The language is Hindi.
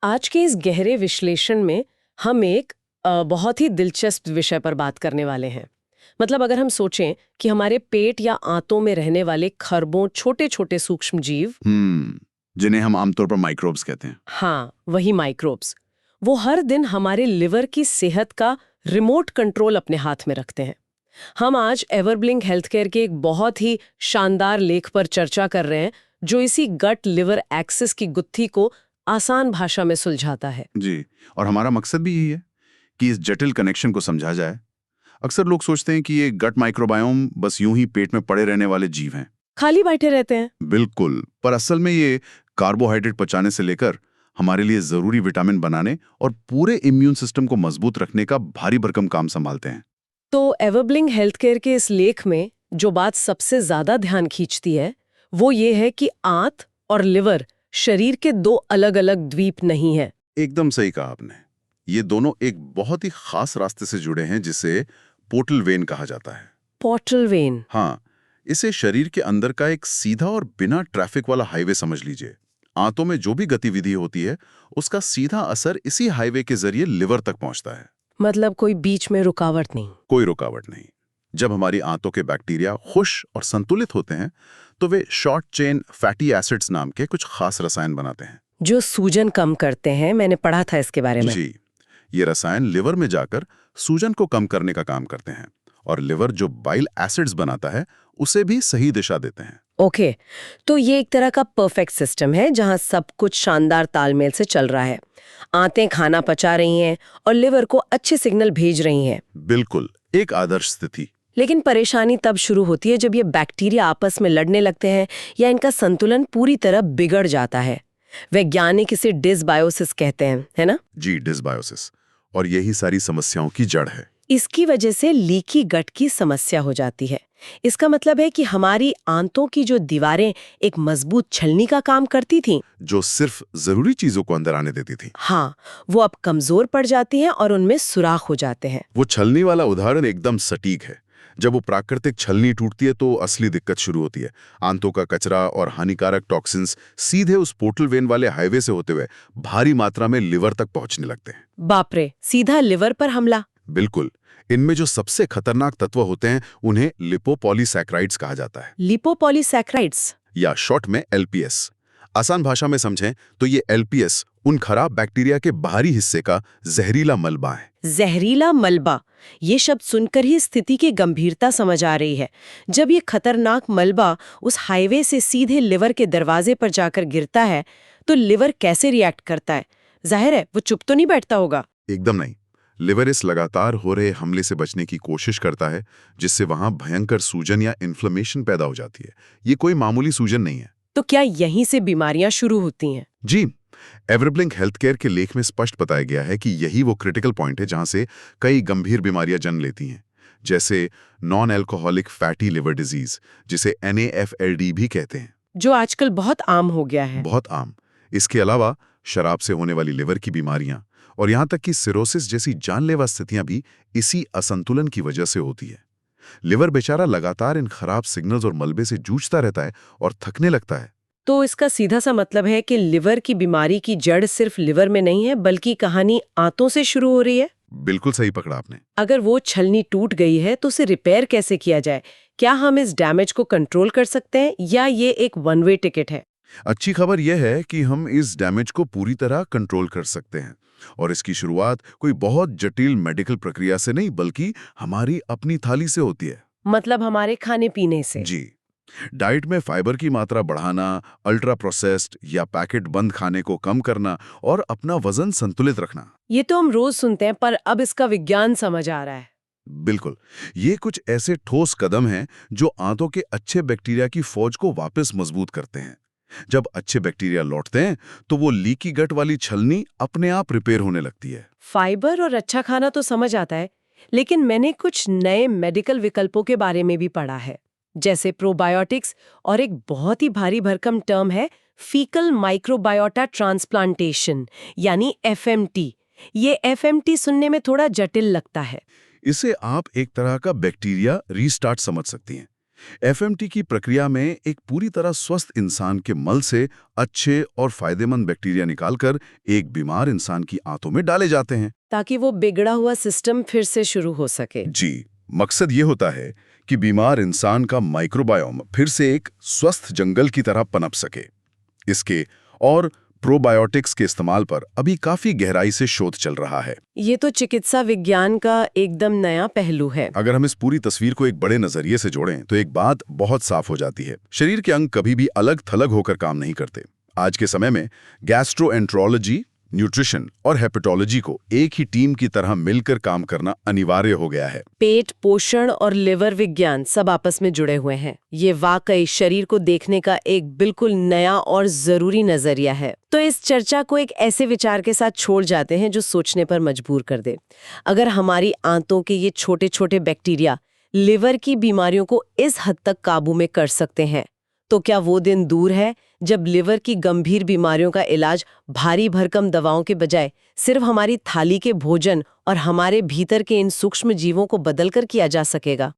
आज के इस गहरे विश्लेषण में हम एक बहुत ही दिलचस्प विषय पर बात करने वाले हैं। मतलब अगर हम सोचें कि हमारे पेट या आंतों में रहने वाले खरबों छोटे छोटे सूक्ष्म जीव, जिन्हें हम आमतौर पर माइक्रोब्स कहते हैं। हाँ वही माइक्रोब्स, वो हर दिन हमारे लिवर की सेहत का रिमोट कंट्रोल अपने हाथ में रखते हैं। हम आज एवरब्लिंग हेल्थकेयर के एक बहुत ही शानदार लेख पर चर्चा कर रहे हैं जो इसी गट लिवर एक्सिस की गुत्थी को आसान भाषा में सुलझाता है। जी, और हमारा मकसद भी यही है कि इस जटिल कनेक्शन को समझा जाए। अक्सर लोग सोचते हैं कि ये गट माइक्रोबायोम बस यूं ही पेट में पड़े रहने वाले जीव हैं। खाली बैठे रहते हैं। बिल्कुल, पर असल में ये कार्बोहाइड्रेट पचाने से लेकर हमारे लिए जरूरी विटामिन बनाने और पूरे इम्यून सिस्टम को मजबूत रखने का भारी भरकम काम संभालते हैं। तो एवरब्लिंग हेल्थकेयर के इस लेख में जो बात सबसे ज्यादा ध्यान खींचती है वो ये है कि आंत और लिवर शरीर के दो अलग-अलग द्वीप नहीं है। एकदम सही कहा आपने। ये दोनों एक बहुत ही खास रास्ते से जुड़े हैं जिसे पोर्टल वेन कहा जाता है। Portal vein? हाँ, इसे शरीर के अंदर का एक सीधा और बिना ट्रैफिक वाला हाईवे समझ लीजिए। आंतों में जो भी गतिविधि होती है उसका सीधा असर इसी हाईवे के जरिए लिवर तक पहुंचता है। मतलब कोई बीच में रुकावट नहीं? कोई रुकावट नहीं। जब हमारी आंतों के बैक्टीरिया खुश और संतुलित होते हैं तो वे शॉर्ट चेन फैटी एसिड्स नाम के कुछ खास रसायन बनाते हैं जो सूजन कम करते हैं। मैंने पढ़ा था इसके बारे में। जी, ये रसायन लिवर में जाकर सूजन को कम करने का काम करते हैं और लिवर जो बाइल एसिड्स बनाता है उसे भी सही दिशा देते हैं। ओके, तो ये एक तरह का परफेक्ट सिस्टम है जहां सब कुछ शानदार तालमेल से चल रहा है। आंतें खाना पचा रही हैं और लिवर को अच्छे सिग्नल भेज रही हैं। बिल्कुल, एक आदर्श स्थिति। लेकिन परेशानी तब शुरू होती है जब ये बैक्टीरिया आपस में लड़ने लगते हैं या इनका संतुलन पूरी तरह बिगड़ जाता है। वैज्ञानिक इसे डिसबायोसिस कहते हैं, है ना? जी, डिसबायोसिस। और यही सारी समस्याओं की जड़ है। इसकी वजह से लीकी गट की समस्या हो जाती है। इसका मतलब है कि हमारी आंतों की जो दीवारें एक मजबूत छलनी का काम करती थीं, जो सिर्फ जरूरी चीजों को अंदर आने देती थी, हाँ, वो अब कमजोर पड़ जाती हैं और उनमें सुराख हो जाते हैं। वो छलनी वाला उदाहरण एकदम सटीक है। जब वो प्राकृतिक छलनी टूटती है तो असली दिक्कत शुरू होती है। आंतों का कचरा और हानिकारक टॉक्सिन्स सीधे उस पोर्टल वेन वाले हाईवे से होते हुए भारी मात्रा में लिवर तक पहुंचने लगते हैं। बाप रे, सीधा लिवर पर हमला? बिल्कुल। इनमें जो सबसे खतरनाक तत्व होते हैं उन्हें लिपोपॉलीसैकेराइड्स कहा जाता है, लिपोपॉलीसैकेराइड्स? या शॉर्ट में एलपीएस। आसान भाषा में समझें तो ये एलपीएस उन खराब बैक्टीरिया के बाहरी हिस्से का जहरीला मलबा है। जहरीला मलबा, ये शब्द सुनकर ही स्थिति की गंभीरता समझ आ रही है। जब ये खतरनाक मलबा उस हाईवे से सीधे लिवर के दरवाजे पर जाकर गिरता है तो लिवर कैसे रिएक्ट करता है? जाहिर है वो चुप तो नहीं बैठता होगा। एकदम नहीं। लिवर इस लगातार हो रहे हमले से बचने की कोशिश करता है, जिससे वहां भयंकर सूजन या इन्फ्लेमेशन पैदा हो जाती है। ये कोई मामूली सूजन नहीं है। तो क्या यहीं से बीमारियां शुरू होती हैं? जी, एवरब्लिंक हेल्थकेयर के लेख में स्पष्ट बताया गया है कि यही वो क्रिटिकल पॉइंट है जहां से कई गंभीर बीमारियां जन्म लेती हैं, जैसे non alcoholic fatty liver disease, जिसे NAFLD भी कहते हैं, जो आजकल बहुत आम हो गया है। बहुत आम। इसके अलावा शराब से होने वाली लिवर की बीमारियां और यहां तक कि सिरोसिस जैसी जानलेवा स्थितियां भी इसी असंतुलन की वजह से होती है। लिवर बेचारा लगातार इन खराब सिग्नल्स और मलबे से जूझता रहता है और थकने लगता है। तो इसका सीधा सा मतलब है कि लिवर की बीमारी की जड़ सिर्फ लिवर में नहीं है, बल्कि कहानी आंतों से शुरू हो रही है। बिल्कुल सही पकड़ा आपने। अगर वो छलनी टूट गई है तो उसे रिपेयर कैसे किया जाए? क्या हम इस डैमेज को कंट्रोल कर सकते हैं या ये एक वन वे टिकट है? अच्छी खबर यह है कि हम इस डैमेज को पूरी तरह कंट्रोल कर सकते हैं, और इसकी शुरुआत कोई बहुत जटिल मेडिकल प्रक्रिया से नहीं बल्कि हमारी अपनी थाली से होती है। मतलब हमारे खाने पीने से? जी, डाइट में फाइबर की मात्रा बढ़ाना, अल्ट्रा प्रोसेस्ड या पैकेट बंद खाने को कम करना और अपना वजन संतुलित रखना। ये तो हम रोज सुनते हैं, पर अब इसका विज्ञान समझ आ रहा है। बिल्कुल, ये कुछ ऐसे ठोस कदम हैं जो आंतों के अच्छे बैक्टीरिया की फौज को वापस मजबूत करते हैं। जब अच्छे बैक्टीरिया लौटते हैं तो वो लीकी गट वाली छलनी अपने आप रिपेयर होने लगती है। फाइबर और अच्छा खाना तो समझ आता है, लेकिन मैंने कुछ नए मेडिकल विकल्पों के बारे में भी पढ़ा है, जैसे प्रोबायोटिक्स और एक बहुत ही भारी भरकम टर्म है फीकल माइक्रोबायोटा ट्रांसप्लांटेशन, यानी FMT। ये FMT सुनने में थोड़ा जटिल लगता है। इसे आप एक तरह का बैक्टीरिया रीस्टार्ट समझ सकती हैं। एफएमटी की प्रक्रिया में एक पूरी तरह स्वस्थ इंसान के मल से अच्छे और फायदेमंद बैक्टीरिया निकालकर एक बीमार इंसान की आंतों में डाले जाते हैं। ताकि वो बिगड़ा हुआ सिस्टम फिर से शुरू हो सके। जी, मकसद ये होता है कि बीमार इंसान का माइक्रोबायोम फिर से एक स्वस्थ जंगल की तरह पनप सके। इसके और प्रोबायोटिक्स के इस्तेमाल पर अभी काफी गहराई से शोध चल रहा है। ये तो चिकित्सा विज्ञान का एकदम नया पहलू है। अगर हम इस पूरी तस्वीर को एक बड़े नजरिए से जोड़ें तो एक बात बहुत साफ हो जाती है। शरीर के अंग कभी भी अलग थलग होकर काम नहीं करते। आज के समय में गैस्ट्रोएंट्रोलॉजी, न्यूट्रिशन और हेपेटोलॉजी को एक ही टीम की तरह मिलकर काम करना अनिवार्य हो गया है। पेट, पोषण और लिवर विज्ञान सब आपस में जुड़े हुए हैं। ये वाकई शरीर को देखने का एक बिल्कुल नया और जरूरी नजरिया है। तो इस चर्चा को एक ऐसे विचार के साथ छोड़ जाते हैं जो सोचने पर मजबूर कर दे। अगर हमारी आंतों के ये छोटे छोटे बैक्टीरिया लिवर की बीमारियों को इस हद तक काबू में कर सकते हैं, तो क्या वो दिन दूर है जब लिवर की गंभीर बीमारियों का इलाज भारी भरकम दवाओं के बजाय सिर्फ हमारी थाली के भोजन और हमारे भीतर के इन सूक्ष्म जीवों को बदलकर किया जा सकेगा?